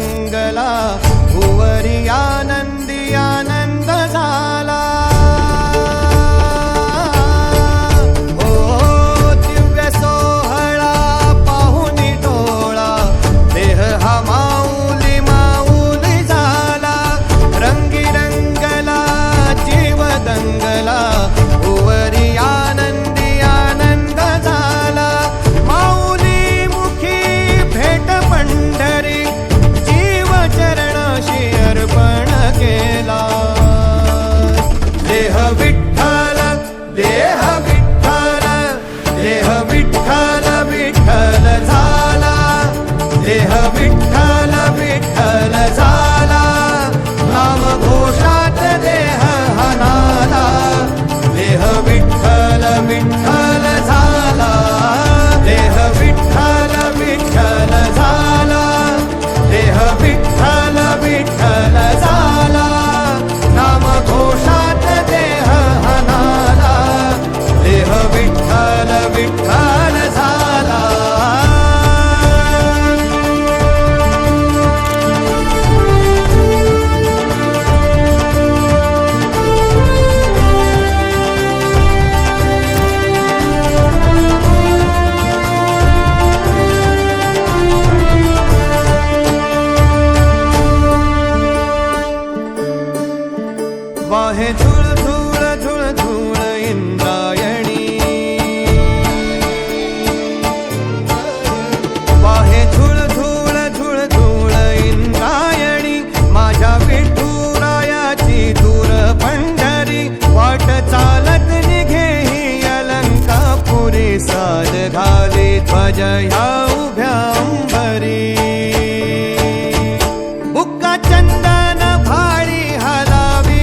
रंगला, भुवरी आनंदी आनंद झाला। वाहे झुळ झुळ झुळ झुळ इंद्रायणी, वाहे झुळ झुळ झुळ झुळ इंद्रायणी, माझ्या विठुरायाची दूर पंढरी, वाट चालत निघे ही अलंकापुरी, साज घाली ध्वज ह्या उभ्या अंबरी। बुक्का चंदन भाळी हलावी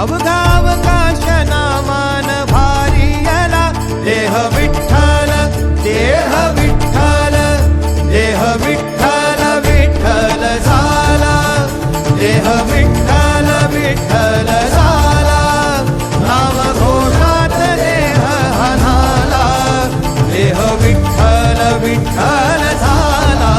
अवघा अवकाश नामान भारी यला, देह विठ्ठल देह विठ्ठल देह विठ्ठल विठ्ठल झाला, देह विठ्ठल विठ्ठल झाला, नाम घोषात देह हनाला, देह विठ्ठल विठ्ठल झाला।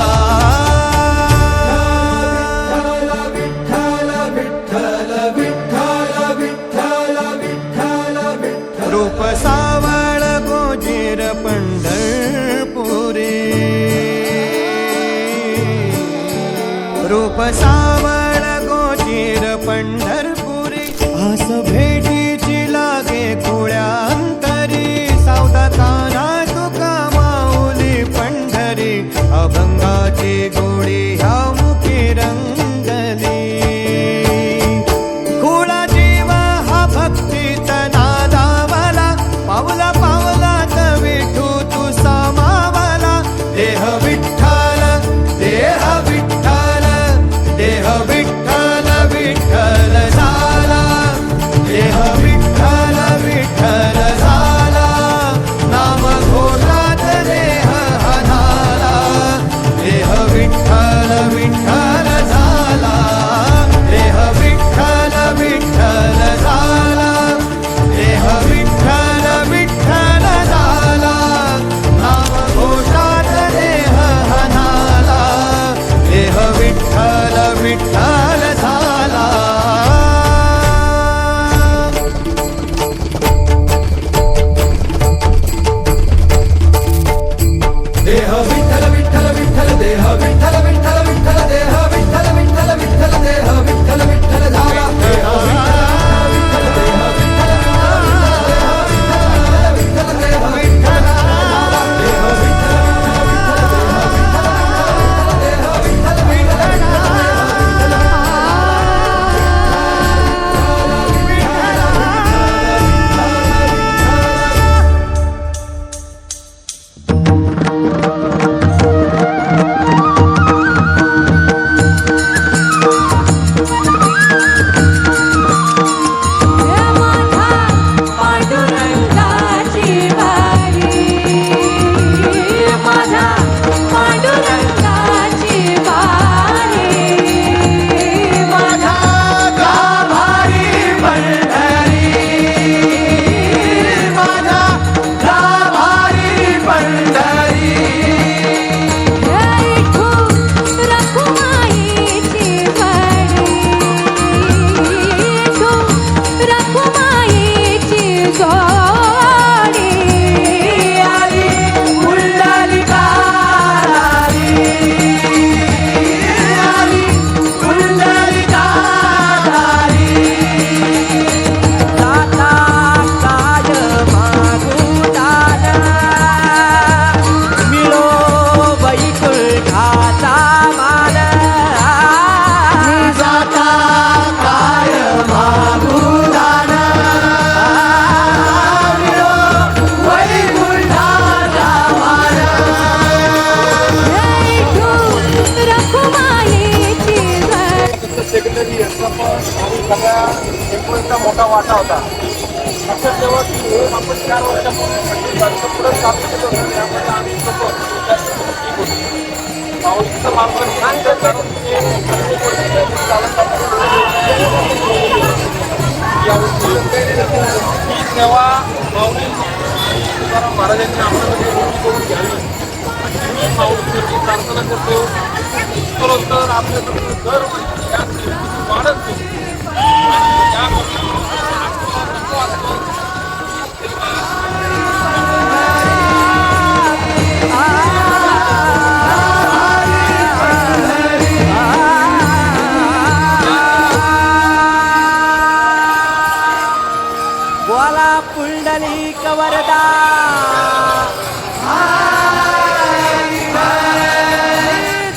रूप सावळ गोजीर पंढरपुरी, रूप सावळ गोजीर पंढरपुरी, आस भेटीची लागे खुळ्या अंतरी, सावधा काना तुका माऊली पंढरी, अभंगाची गोडी ह्या मुखी रंगली। खुळा जीव हा भक्तीचा नादावला, पावला पावलात विठू तू सामावला, देह विठ्ठल देह विठ्ठल देह विठ्ठल विठ्ठल झाला, देह विठ्ठल विठ्ठल झाला, नाम घोषात देह हनाला, देह विठ्ठल विठ्ठल झाला, देह विठ्ठल विठ्ठल झाला, देह विठ्ठल विठ्ठल झाला, नाम घोषात देह हनाला, देह विठ्ठल विठ्ठल झाला। देह विठ्ठल विठ्ठल विठ्ठल देह विठ्ठल विठ्ठल विठ्ठल देह विठ्ठल विठ्ठल विठ्ठल देह विठ्ठल विठ्ठल झाला, सगळ्या एकोणीसचा मोठा वाटा होता. लक्षात ठेवा की हे आपण 4 वर्षापूर्वी पुढे स्थापित केलं होतं. त्यामध्ये आम्ही लोक माऊलीचं मार्गदर्शन करून ते प्रत्येक वर्षी चालत यावर्षी ही सेवा माऊली तुकाराम महाराजांनी आपल्यामध्ये मोठी करून घ्यावी मी माऊलीसाठी प्रार्थना करतो. तर आपल्याकडे दरवर्षी वाढत गेली. बोला पुंडलिक वरदा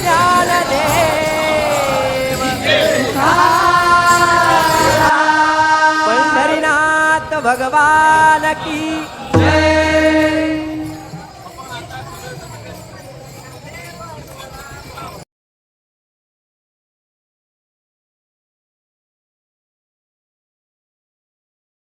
ज्ञानदेव पंढरीनाथ भगवान की जय.